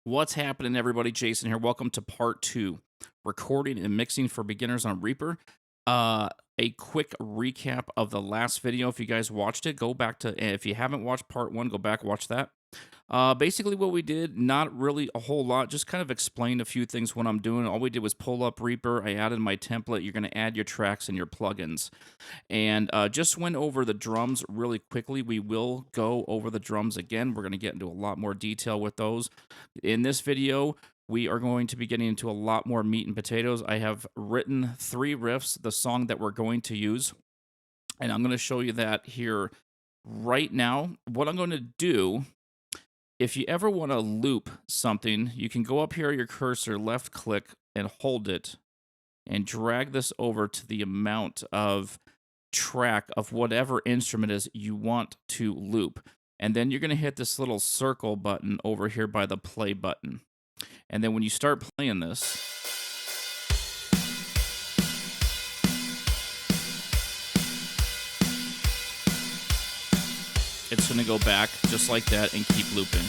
What's happening, everybody? Jason here. Welcome to part two, recording and mixing for beginners on Reaper. A quick recap of the last video. If you guys watched it, go back to. If you haven't watched part one, go back watch that. Basically, what we did, not really a whole lot, just kind of explained a few things what I'm doing. All we did was pull up Reaper. I added my template. You're going to add your tracks and your plugins, and just went over the drums really quickly. We will go over the drums again. We're going to get into a lot more detail with those. In this video, we are going to be getting into a lot more meat and potatoes. I have written 3 riffs, the song that we're going to use, and I'm going to show you that here right now. What I'm going to do, if you ever want to loop something, you can go up here your cursor, left click, and hold it, and drag this over to the amount of track of whatever instrument is you want to loop. And then you're going to hit this little circle button over here by the play button. And then when you start playing this, it's going to go back just like that and keep looping.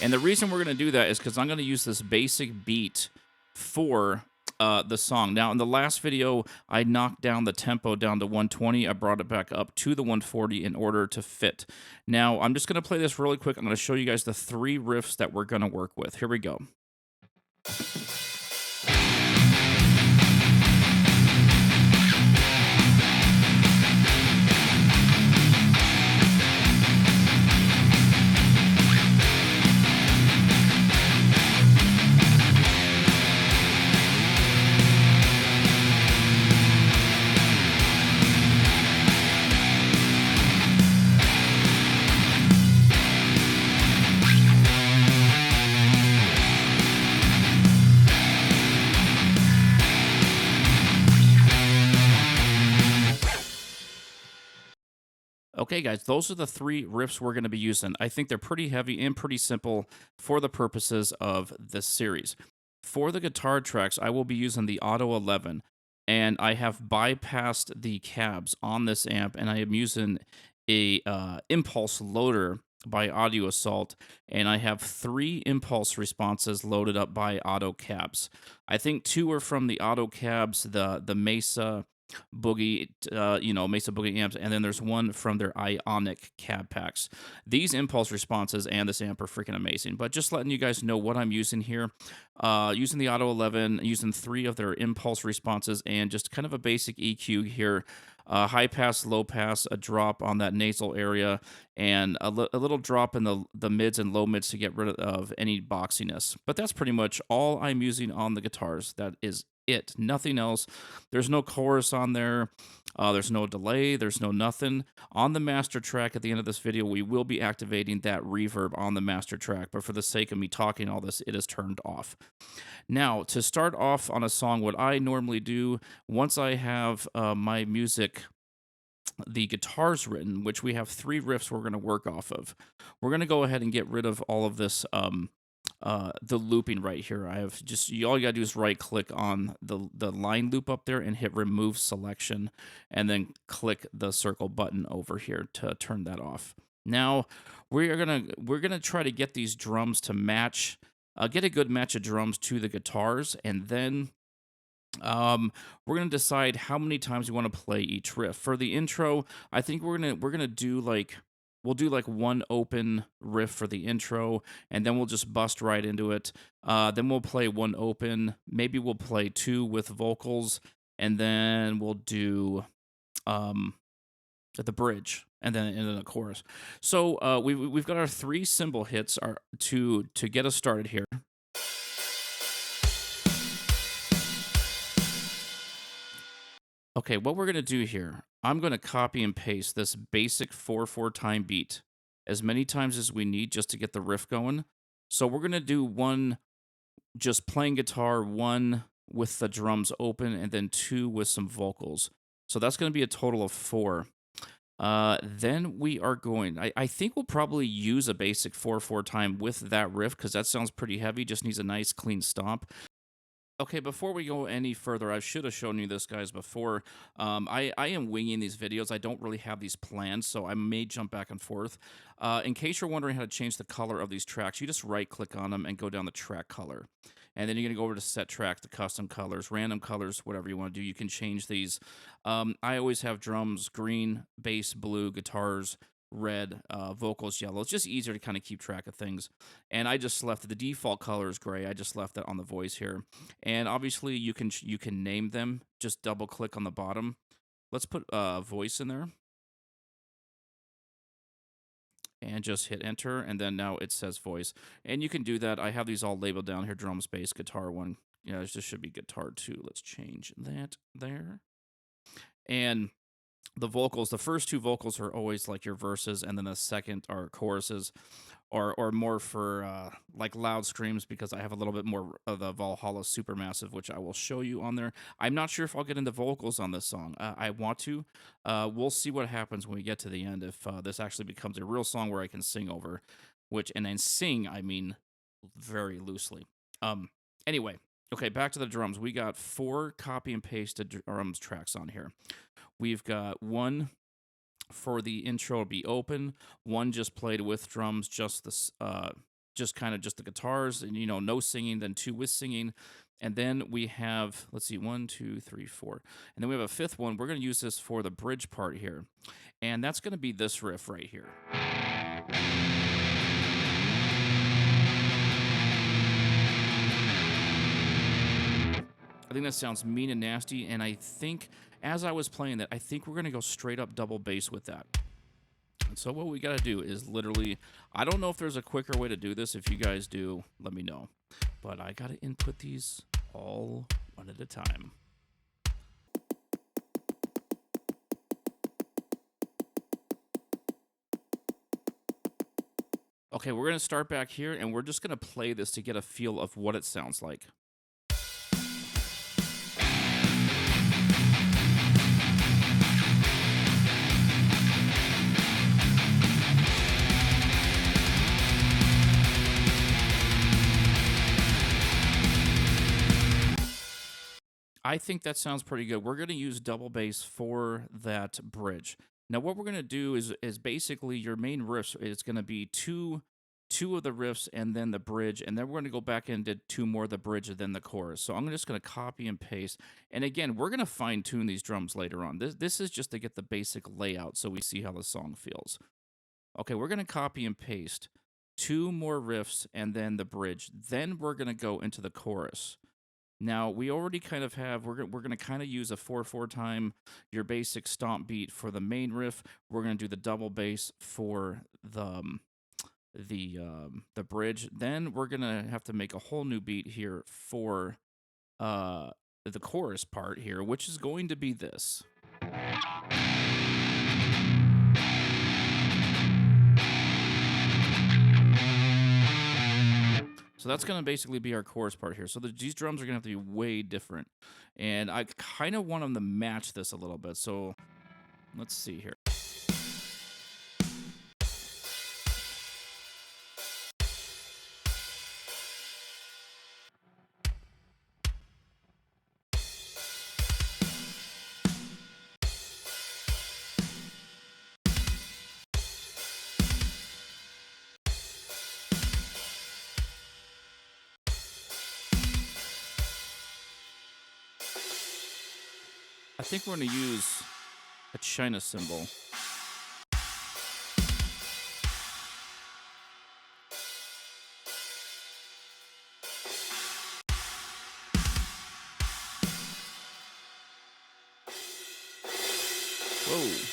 And the reason we're going to do that is because I'm going to use this basic beat for the song. Now, in the last video, I knocked down the tempo down to 120. I brought it back up to the 140 in order to fit. Now, I'm just going to play this really quick. I'm going to show you guys the 3 riffs that we're going to work with. Here we go. Okay, guys, those are the 3 riffs we're going to be using. I think they're pretty heavy and pretty simple for the purposes of this series. For the guitar tracks, I will be using the Auto 11, and I have bypassed the cabs on this amp, and I am using a impulse loader by Audio Assault, and I have 3 impulse responses loaded up by Auto Cabs. I think 2 are from the Auto Cabs, the Mesa Boogie, Mesa Boogie amps, and then there's one from their Ionic cab packs. These impulse responses and this amp are freaking amazing. But just letting you guys know what I'm using here. Using the Auto 11, using 3 of their impulse responses, and just kind of a basic EQ here. High pass, low pass, a drop on that nasal area, and a little drop in the mids and low mids to get rid of any boxiness. But that's pretty much all I'm using on the guitars. That is it. Nothing else. There's no chorus on there. There's no delay. There's no nothing. On the master track at the end of this video, we will be activating that reverb on the master track. But for the sake of me talking all this, it is turned off. Now, to start off on a song, what I normally do, once I have my music, the guitars written, which we have 3 riffs we're going to work off of, we're going to go ahead and get rid of all of this the looping right here. I have just all you gotta do is right click on the line loop up there and hit remove selection, and then click the circle button over here to turn that off. Now we're gonna try to get these drums to match, get a good match of drums to the guitars, and then we're gonna decide how many times we want to play each riff. For the intro, I think we're gonna do like, we'll do like 1 open riff for the intro, and then we'll just bust right into it. Then we'll play 1 open. Maybe we'll play 2 with vocals, and then we'll do the bridge, and then a chorus. So we've got our 3 cymbal hits to get us started here. Okay, what we're going to do here, I'm going to copy and paste this basic 4/4 time beat as many times as we need just to get the riff going. So we're going to do 1 just playing guitar, 1 with the drums open, and then 2 with some vocals. So that's going to be a total of 4. Then we are going, I think we'll probably use a basic 4/4 time with that riff because that sounds pretty heavy, just needs a nice clean stomp. Okay, before we go any further, I should have shown you this, guys, before. I am winging these videos. I don't really have these planned, so I may jump back and forth. In case you're wondering how to change the color of these tracks, you just right-click on them and go down the track color. And then you're going to go over to set track, the custom colors, random colors, whatever you want to do. You can change these. I always have drums green, bass blue, guitars red, vocals yellow. It's just easier to kind of keep track of things. And I just left the default color is gray. I just left that on the voice here. And obviously you can name them. Just double click on the bottom. Let's put voice in there and just hit enter. And then now it says voice. And you can do that. I have these all labeled down here: drums, bass, guitar one. Yeah, this should be guitar two. Let's change that there. And the vocals, the first two vocals are always like your verses, and then the second are choruses, or more for like loud screams, because I have a little bit more of the Valhalla Supermassive, which I will show you on there. I'm not sure if I'll get into vocals on this song. I want to. We'll see what happens when we get to the end, if this actually becomes a real song where I can sing over, and then sing, I mean very loosely. Anyway, okay, back to the drums. We got 4 copy and pasted drums tracks on here. We've got one for the intro to be open, one just played with drums, just the guitars, and no singing, then 2 with singing. And then we have, let's see, 1, 2, 3, 4. And then we have a 5th one. We're going to use this for the bridge part here. And that's going to be this riff right here. I think that sounds mean and nasty, and I think, as I was playing that, I think we're going to go straight up double bass with that. And so what we got to do is literally, I don't know if there's a quicker way to do this. If you guys do, let me know. But I got to input these all one at a time. Okay, we're going to start back here, and we're just going to play this to get a feel of what it sounds like. I think that sounds pretty good. We're going to use double bass for that bridge. Now, what we're going to do is basically your main riffs is going to be two of the riffs and then the bridge, and then we're going to go back into 2 more of the bridge and then the chorus. So I'm just going to copy and paste. And again, we're going to fine tune these drums later on. This is just to get the basic layout so we see how the song feels. Okay, we're going to copy and paste 2 more riffs and then the bridge. Then we're going to go into the chorus. Now, we already kind of have, we're going to kind of use a 4/4 time, your basic stomp beat for the main riff. We're going to do the double bass for the bridge. Then we're going to have to make a whole new beat here for the chorus part here, which is going to be this. So that's going to basically be our chorus part here. So these drums are going to have to be way different. And I kind of want them to match this a little bit. So let's see here. I think we're going to use a China cymbal. Whoa.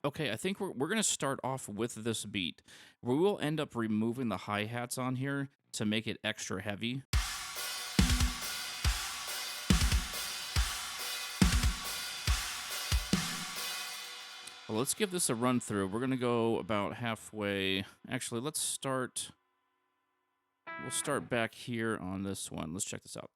Okay, I think we're going to start off with this beat. We will end up removing the hi-hats on here to make it extra heavy. Well, let's give this a run through. We're going to go about halfway. Actually, we'll start back here on this one. Let's check this out.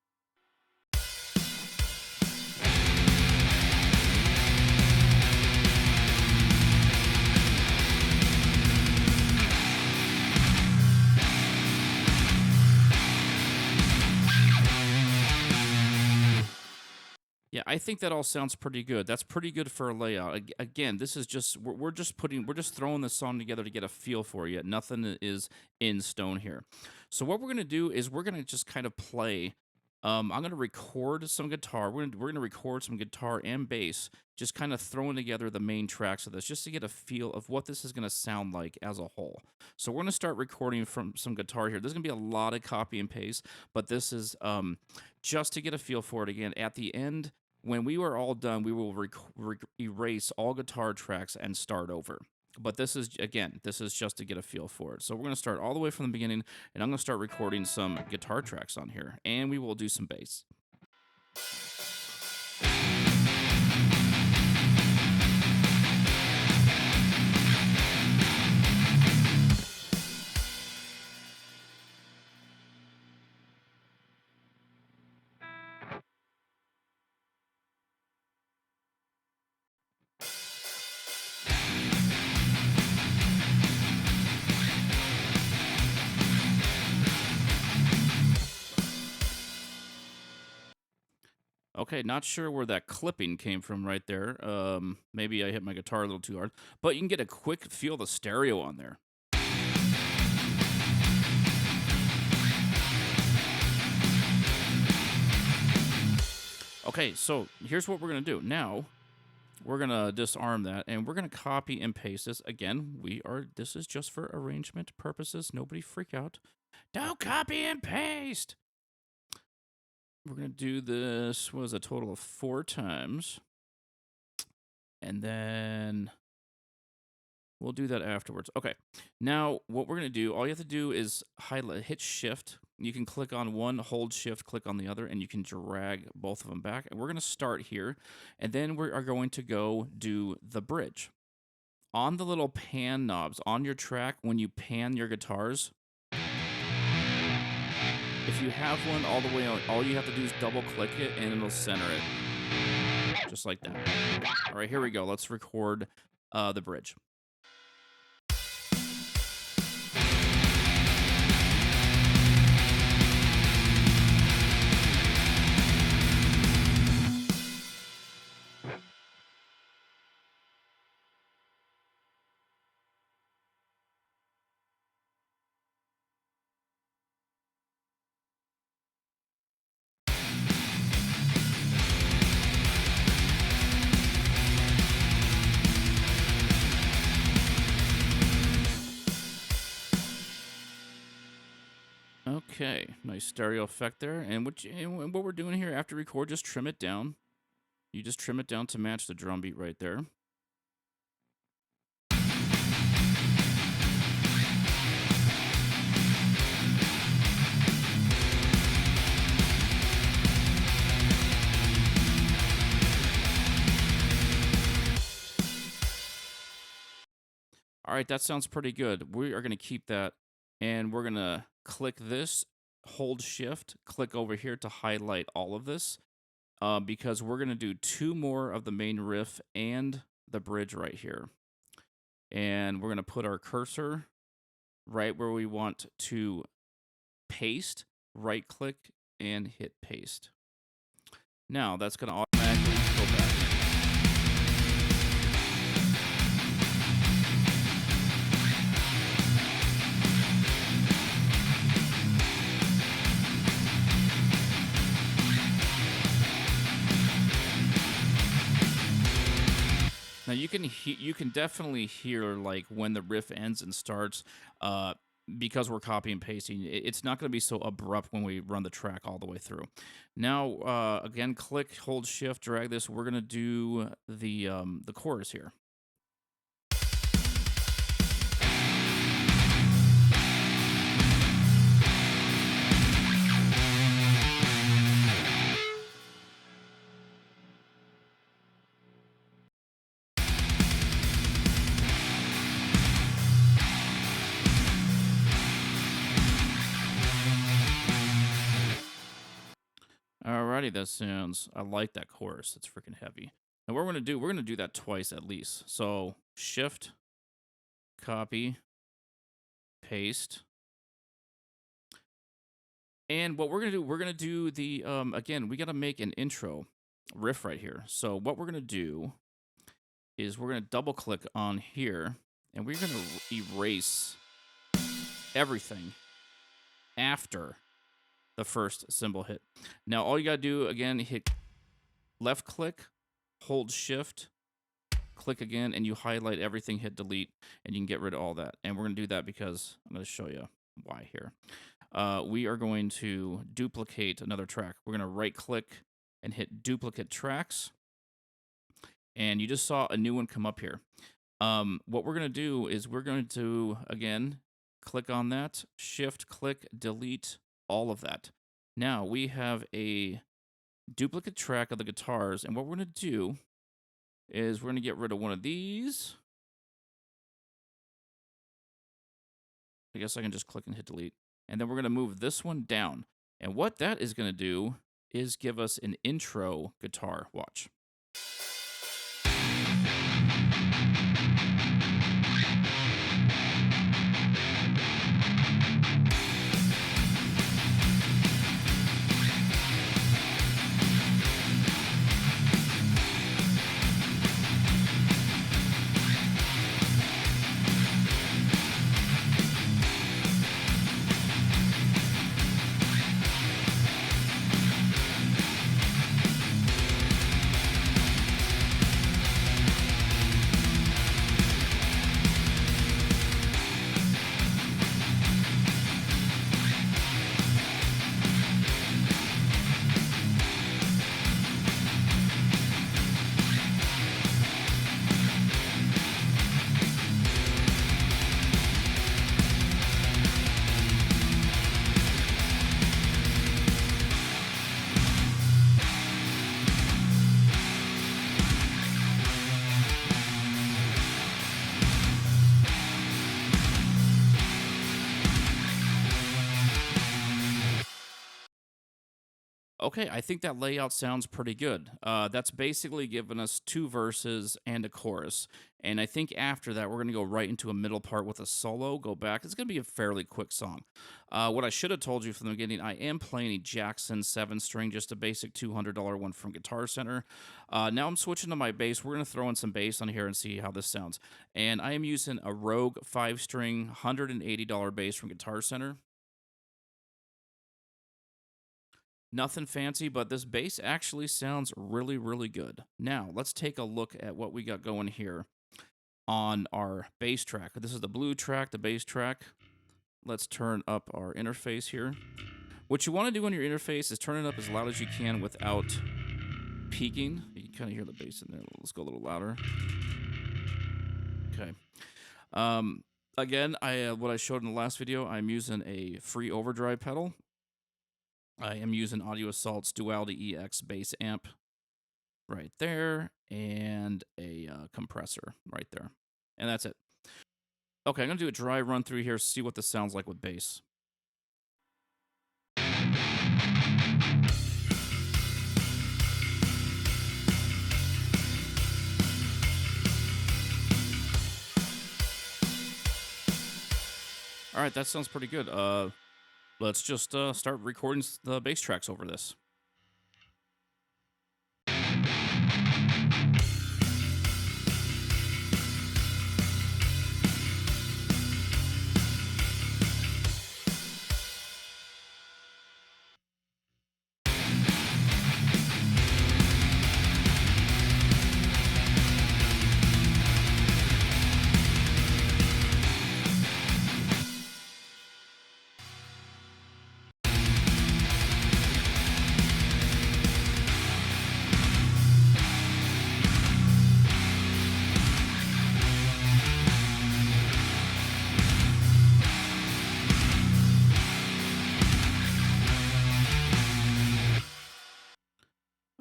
Yeah, I think that all sounds pretty good. That's pretty good for a layout. Again, this is just we're just throwing this song together to get a feel for you. Nothing is in stone here. So what we're gonna do is we're gonna just kind of play. I'm gonna record some guitar. We're gonna record some guitar and bass, just kind of throwing together the main tracks of this, just to get a feel of what this is gonna sound like as a whole. So we're gonna start recording from some guitar here. There's gonna be a lot of copy and paste, but this is just to get a feel for it. Again, at the end, when we were all done, we will erase all guitar tracks and start over. But this is, again, this is just to get a feel for it. So we're going to start all the way from the beginning, and I'm going to start recording some guitar tracks on here, and we will do some bass. Okay, not sure where that clipping came from right there. Maybe I hit my guitar a little too hard, but you can get a quick feel of the stereo on there. Okay, so here's what we're going to do. Now, we're going to disarm that, and we're going to copy and paste this. Again, this is just for arrangement purposes. Nobody freak out. Don't copy and paste. We're going to do this, was a total of 4 times. And then we'll do that afterwards. Okay. Now, what we're going to do, all you have to do is hit shift. You can click on one, hold shift, click on the other, and you can drag both of them back. And we're going to start here. And then we are going to go do the bridge. On the little pan knobs on your track, when you pan your guitars, if you have one all the way out, all you have to do is double click it and it'll center it. Just like that. All right, here we go. Let's record the bridge. Okay, nice stereo effect there. And what we're doing here after record, just trim it down. You just trim it down to match the drum beat right there. All right, that sounds pretty good. We are going to keep that, and we're going to click this, hold shift, click over here to highlight all of this, because we're going to do 2 more of the main riff and the bridge right here. And we're going to put our cursor right where we want to paste, right click, and hit paste. Now that's going to automatically go back. Now you can definitely hear like when the riff ends and starts, because we're copy and pasting. It's not going to be so abrupt when we run the track all the way through. Now, again, click, hold shift, drag this. We're going to do the chorus here. Alrighty, that sounds. I like that chorus. It's freaking heavy. And what we're gonna do that twice at least. So shift, copy, paste. And what we're gonna do the again, we gotta make an intro riff right here. So what we're gonna do is we're gonna double click on here and we're gonna erase everything after the first cymbal hit. Now all you gotta do again, hit left click, hold shift, click again, and you highlight everything, hit delete, and you can get rid of all that. And we're gonna do that because I'm gonna show you why here. We are going to duplicate another track. We're going to right click and hit duplicate tracks. And you just saw a new one come up here. What we're going to do is we're going to, again, click on that, shift, click, delete all of that. Now we have a duplicate track of the guitars. And what we're going to do is we're going to get rid of one of these. I guess I can just click and hit delete. And then we're going to move this one down. And what that is going to do is give us an intro guitar. Watch. Okay, I think that layout sounds pretty good. That's basically given us 2 verses and a chorus. And I think after that, we're going to go right into a middle part with a solo, go back. It's going to be a fairly quick song. What I should have told you from the beginning, I am playing a Jackson 7-string, just a basic $200 one from Guitar Center. Now I'm switching to my bass. We're going to throw in some bass on here and see how this sounds. And I am using a Rogue 5-string, $180 bass from Guitar Center. Nothing fancy, but this bass actually sounds really, really good. Now, let's take a look at what we got going here on our bass track. This is the blue track, the bass track. Let's turn up our interface here. What you want to do on your interface is turn it up as loud as you can without peaking. You can kind of hear the bass in there. Let's go a little louder. Okay. Again, what I showed in the last video, I'm using a free overdrive pedal. I am using Audio Assault's Duality EX bass amp right there, and a compressor right there. And that's it. Okay, I'm going to do a dry run through here, see what this sounds like with bass. All right, that sounds pretty good. Let's just start recording the bass tracks over this.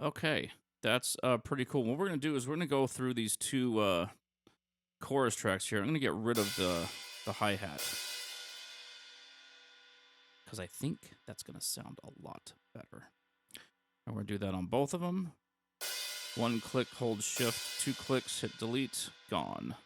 Okay, that's pretty cool. What we're going to do is we're going to go through these 2 chorus tracks here. I'm going to get rid of the hi-hat, because I think that's going to sound a lot better. And we're going to do that on both of them. 1 click, hold shift, 2 clicks, hit delete, gone.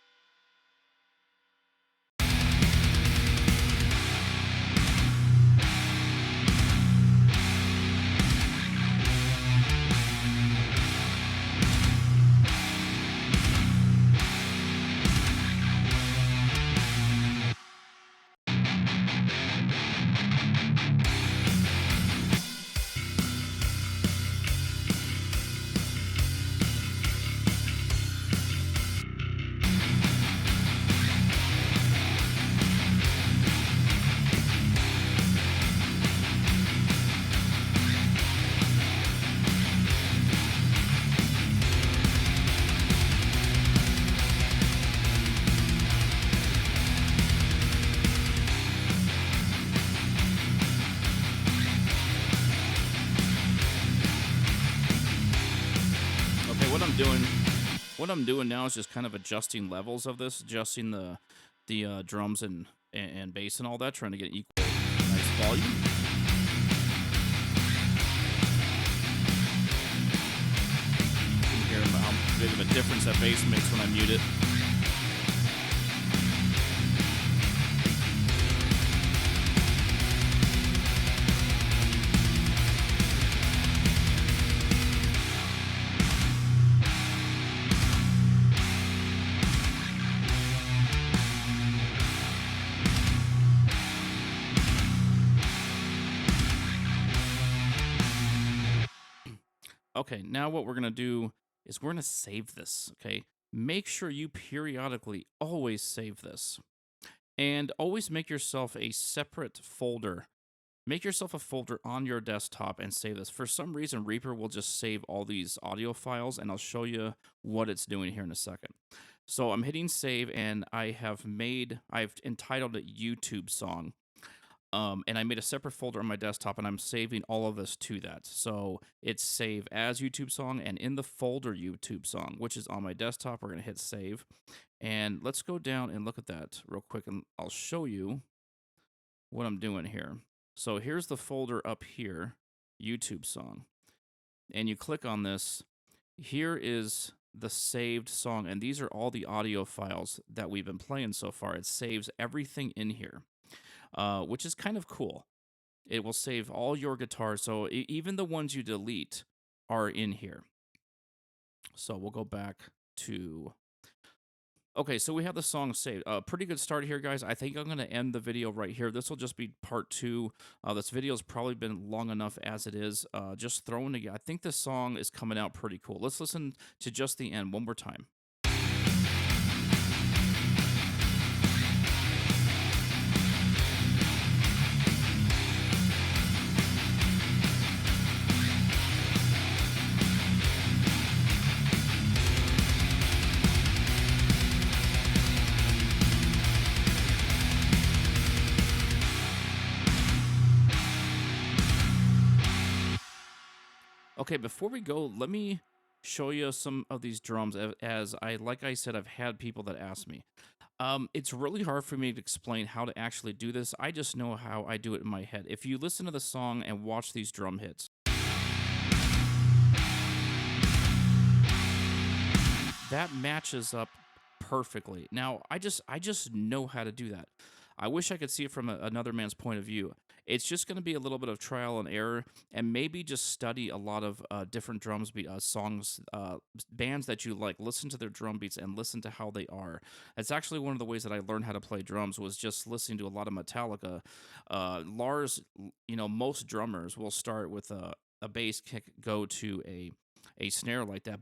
What I'm doing now is just kind of adjusting levels of this, adjusting the drums and bass and all that, trying to get equal nice volume. You can hear how big of a difference that bass makes when I mute it. Okay, now what we're going to do is we're going to save this, okay? Make sure you periodically always save this. And always make yourself a separate folder. Make yourself a folder on your desktop and save this. For some reason, Reaper will just save all these audio files, and I'll show you what it's doing here in a second. So I'm hitting save, and I've entitled it YouTube Song. And I made a separate folder on my desktop, and I'm saving all of this to that. So it's save as YouTube Song, and in the folder YouTube Song, which is on my desktop, we're going to hit save. And let's go down and look at that real quick, and I'll show you what I'm doing here. So here's the folder up here, YouTube Song. And you click on this. Here is the saved song, and these are all the audio files that we've been playing so far. It saves everything in here. Which is kind of cool. It will save all your guitars, so even the ones you delete are in here. So we'll go back to... Okay, so we have the song saved. Pretty good start here, guys. I think I'm going to end the video right here. This will just be part 2. This video's probably been long enough as it is. Just throwing together. I think this song is coming out pretty cool. Let's listen to just the end one more time. Okay, before we go, let me show you some of these drums. Like I said, I've had people that ask me. It's really hard for me to explain how to actually do this. I just know how I do it in my head. If you listen to the song and watch these drum hits, that matches up perfectly. Now, I just know how to do that. I wish I could see it from another man's point of view. It's just going to be a little bit of trial and error, and maybe just study a lot of different songs, bands that you like. Listen to their drum beats and listen to how they are. That's actually one of the ways that I learned how to play drums, was just listening to a lot of Metallica. Lars, most drummers will start with a bass kick, go to a snare like that.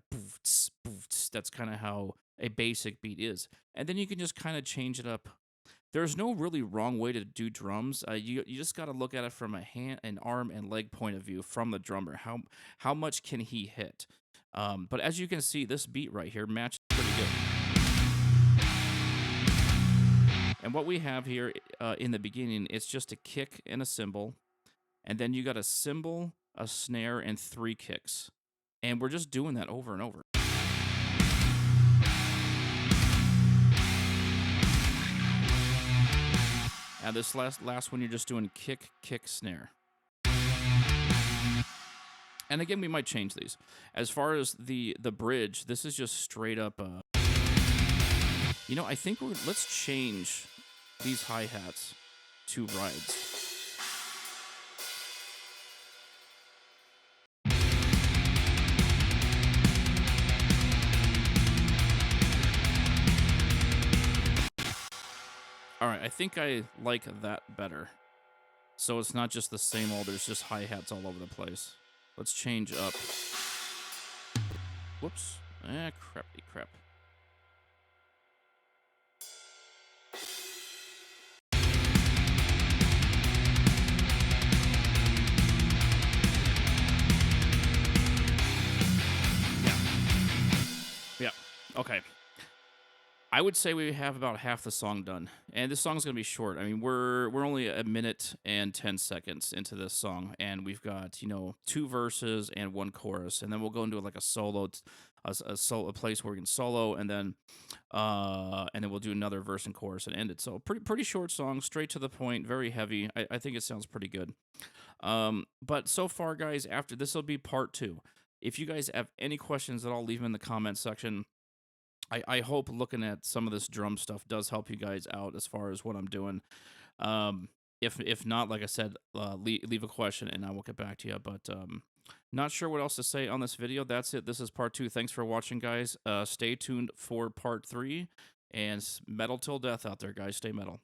That's kind of how a basic beat is. And then you can just kind of change it up. There's no really wrong way to do drums. You just got to look at it from an arm and leg point of view from the drummer. How much can he hit? But as you can see, this beat right here matches pretty good. And what we have here in the beginning, it's just a kick and a cymbal. And then you got a cymbal, a snare, and 3 kicks. And we're just doing that over and over. And this last one, you're just doing kick, snare. And again, we might change these. As far as the bridge, this is just straight up. I think let's change these hi-hats to rides. All right, I think I like that better. So it's not just the same old, there's just hi-hats all over the place. Let's change up. Whoops. Crappy crap. Yeah. Okay. I would say we have about half the song done, and this song's gonna be short. I mean, we're only a minute and 10 seconds into this song, and we've got 2 verses and 1 chorus, and then we'll go into like a solo, a place where we can solo, and then we'll do another verse and chorus and end it. So pretty short song, straight to the point, very heavy. I think it sounds pretty good. But so far, guys, after this will be part 2. If you guys have any questions at all, leave them in the comment section. I hope looking at some of this drum stuff does help you guys out as far as what I'm doing. If not, like I said, leave a question and I will get back to you. But not sure what else to say on this video. That's it. This is part 2. Thanks for watching, guys. Stay tuned for part 3. And metal till death out there, guys. Stay metal.